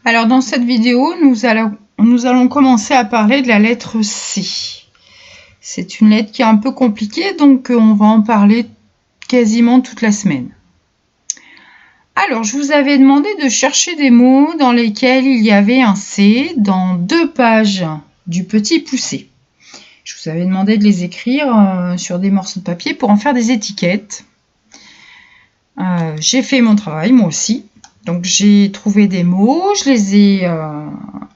Alors dans cette vidéo, nous allons commencer à parler de la lettre C. C'est une lettre qui est un peu compliquée, donc on va en parler quasiment toute la semaine. Alors, je vous avais demandé de chercher des mots dans lesquels il y avait un C dans 2 pages du petit poussé. Je vous avais demandé de les écrire sur des morceaux de papier pour en faire des étiquettes. J'ai fait mon travail, moi aussi. Donc, j'ai trouvé des mots, je les ai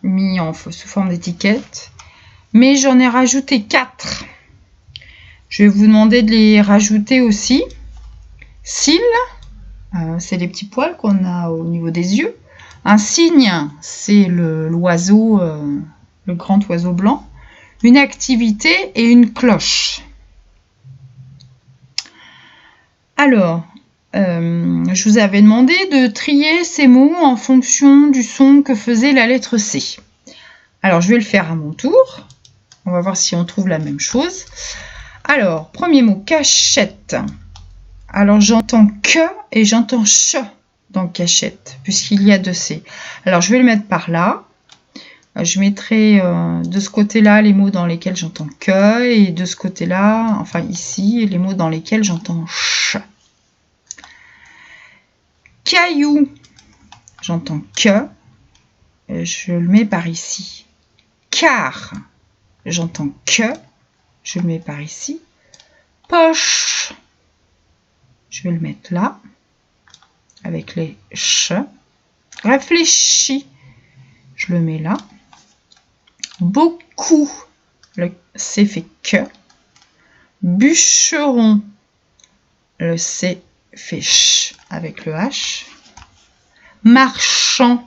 mis sous forme d'étiquettes. Mais j'en ai rajouté 4. Je vais vous demander de les rajouter aussi. Cils, c'est les petits poils qu'on a au niveau des yeux. Un cygne, c'est l'oiseau, le grand oiseau blanc. Une activité et une cloche. Alors, je vous avais demandé de trier ces mots en fonction du son que faisait la lettre C. Alors, je vais le faire à mon tour. On va voir si on trouve la même chose. Alors, premier mot, cachette. Alors, j'entends que et j'entends ch dans cachette, puisqu'il y a 2 C. Alors, je vais le mettre par là. Je mettrai de ce côté-là les mots dans lesquels j'entends que, et de ce côté-là, enfin ici, les mots dans lesquels j'entends ch. Caillou, j'entends que, je le mets par ici. Car, j'entends que, je le mets par ici. Poche, je vais le mettre là, avec les ch. Réfléchis, je le mets là. Beaucoup, le C fait que. Bûcheron, le C fait ch avec le H. Marchand,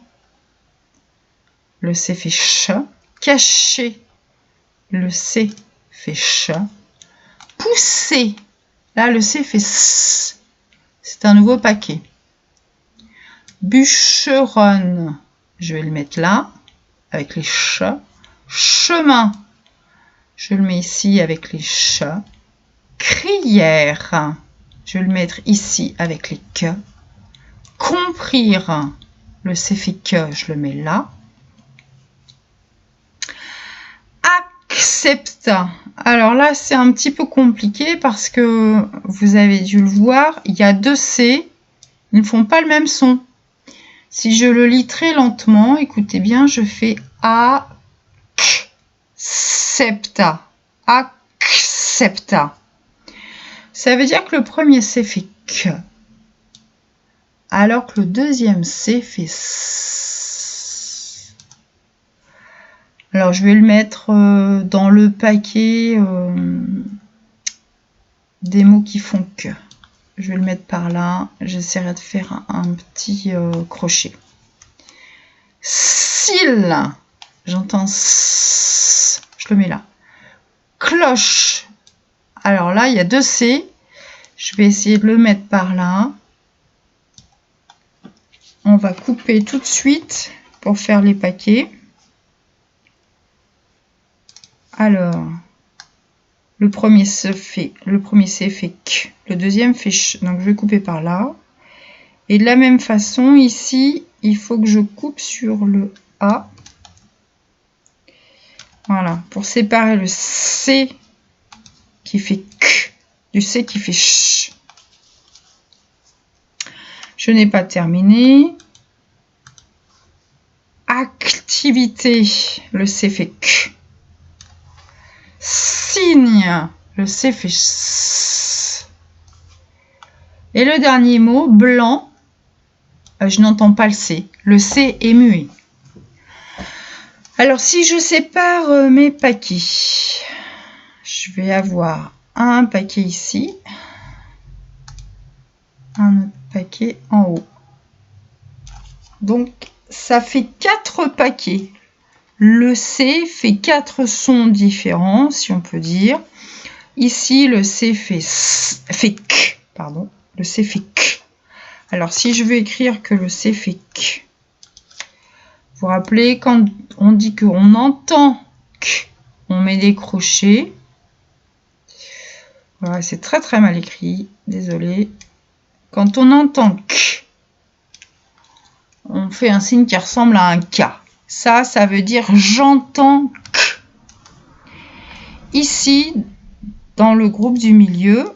le C fait ch. Caché, le C fait ch. Pousser, là le C fait s. C'est un nouveau paquet. Bûcheronne, je vais le mettre là, avec les ch. Chemin, je le mets ici avec les ch. Crière, je vais le mettre ici avec les que. Comprir, le C fait que, je le mets là. Accepta. Alors là, c'est un petit peu compliqué parce que vous avez dû le voir, il y a 2 C, ils ne font pas le même son. Si je le lis très lentement, écoutez bien, je fais accepta. Accepta. Ça veut dire que le premier C fait que, alors que le deuxième C fait s. Alors, je vais le mettre dans le paquet des mots qui font que. Je vais le mettre par là. J'essaierai de faire un petit crochet. Cils, j'entends s. Je le mets là. Cloche. Alors là, il y a 2 C. Je vais essayer de le mettre par là. On va couper tout de suite pour faire les paquets. Alors, le premier C fait que, le deuxième fait ch. Donc, je vais couper par là. Et de la même façon, ici, il faut que je coupe sur le A. Voilà, pour séparer le C qui fait que du C qui fait ch. Je n'ai pas terminé. Activité, le C fait que. Cygne, le C fait s. Et le dernier mot, blanc, je n'entends pas le C. Le C est muet. Alors, si je sépare mes paquets, je vais avoir un paquet ici, un autre paquet en haut. Donc, ça fait 4 paquets. Le C fait 4 sons différents, si on peut dire. Ici, le C fait que, pardon. Le C fait que. Alors, si je veux écrire que le C fait que, vous vous rappelez, quand on dit qu'on entend que, on met des crochets. Voilà, c'est très très mal écrit, désolé. Quand on entend que, on fait un signe qui ressemble à un K. Ça veut dire j'entends K. Ici, dans le groupe du milieu,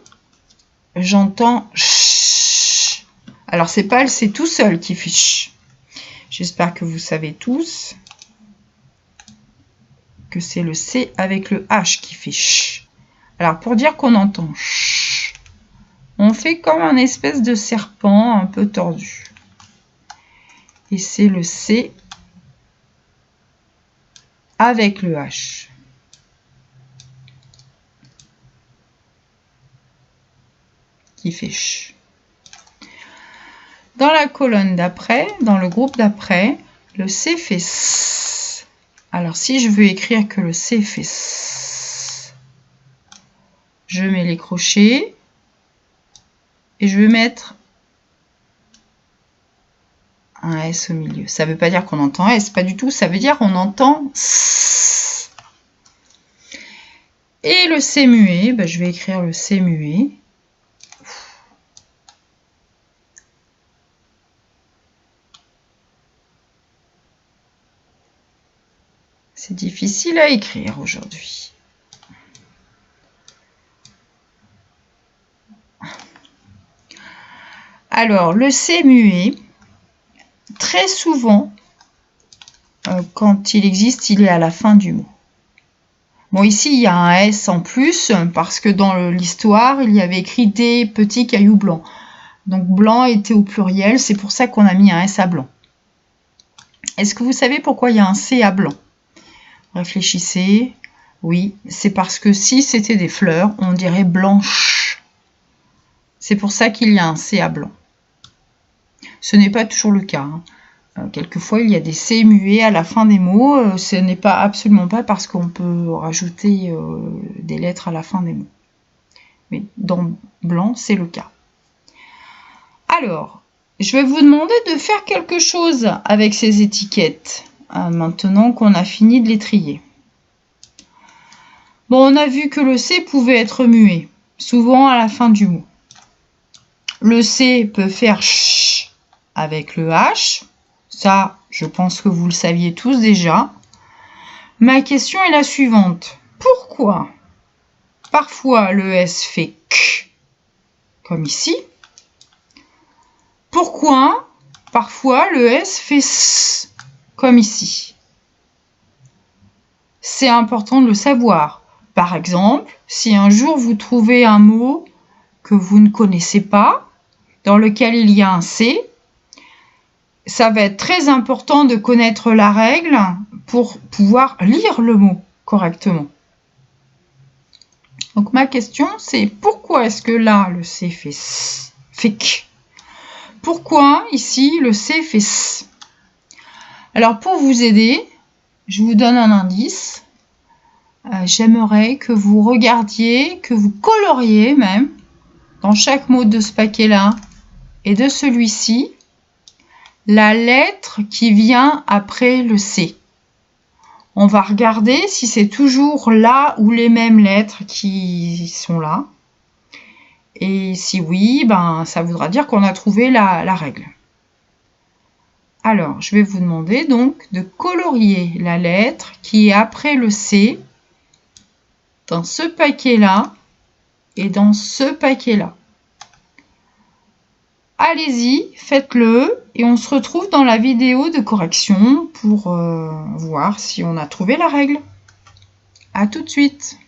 j'entends ch. Alors, c'est pas le C tout seul qui fait ch. J'espère que vous savez tous que c'est le C avec le H qui fait ch. Alors, pour dire qu'on entend ch, on fait comme un espèce de serpent un peu tordu. Et c'est le C avec le H. Qui fait ch. Dans la colonne d'après, dans le groupe d'après, le C fait S. Alors, si je veux écrire que le C fait S, je mets les crochets et je vais mettre un S au milieu. Ça ne veut pas dire qu'on entend S, pas du tout. Ça veut dire qu'on entend S. Et le C muet, ben, je vais écrire le C muet. C'est difficile à écrire aujourd'hui. Alors, le C muet, très souvent, quand il existe, il est à la fin du mot. Bon, ici, il y a un S en plus, parce que dans l'histoire, il y avait écrit des petits cailloux blancs. Donc, blanc était au pluriel, c'est pour ça qu'on a mis un S à blanc. Est-ce que vous savez pourquoi il y a un C à blanc? Réfléchissez. Oui, c'est parce que si c'était des fleurs, on dirait blanche. C'est pour ça qu'il y a un C à blanc. Ce n'est pas toujours le cas. Hein. Quelquefois, il y a des C muets à la fin des mots. Ce n'est pas absolument pas parce qu'on peut rajouter des lettres à la fin des mots. Mais dans blanc, c'est le cas. Alors, je vais vous demander de faire quelque chose avec ces étiquettes. Maintenant qu'on a fini de les trier. Bon, on a vu que le C pouvait être muet, souvent à la fin du mot. Le C peut faire ch avec le H. Ça, je pense que vous le saviez tous déjà. Ma question est la suivante. Pourquoi parfois le S fait k, comme ici? Pourquoi parfois le S fait s, comme ici? C'est important de le savoir. Par exemple, si un jour vous trouvez un mot que vous ne connaissez pas, dans lequel il y a un C, ça va être très important de connaître la règle pour pouvoir lire le mot correctement. Donc ma question, c'est pourquoi est-ce que là, le C fait S, fait K? Pourquoi ici, le C fait S? Alors pour vous aider, je vous donne un indice. J'aimerais que vous regardiez, que vous coloriez même, dans chaque mot de ce paquet-là et de celui-ci, la lettre qui vient après le C. On va regarder si c'est toujours là ou les mêmes lettres qui sont là. Et si oui, ben, ça voudra dire qu'on a trouvé la règle. Alors, je vais vous demander donc de colorier la lettre qui est après le C dans ce paquet-là et dans ce paquet-là. Allez-y, faites-le et on se retrouve dans la vidéo de correction pour voir si on a trouvé la règle. À tout de suite!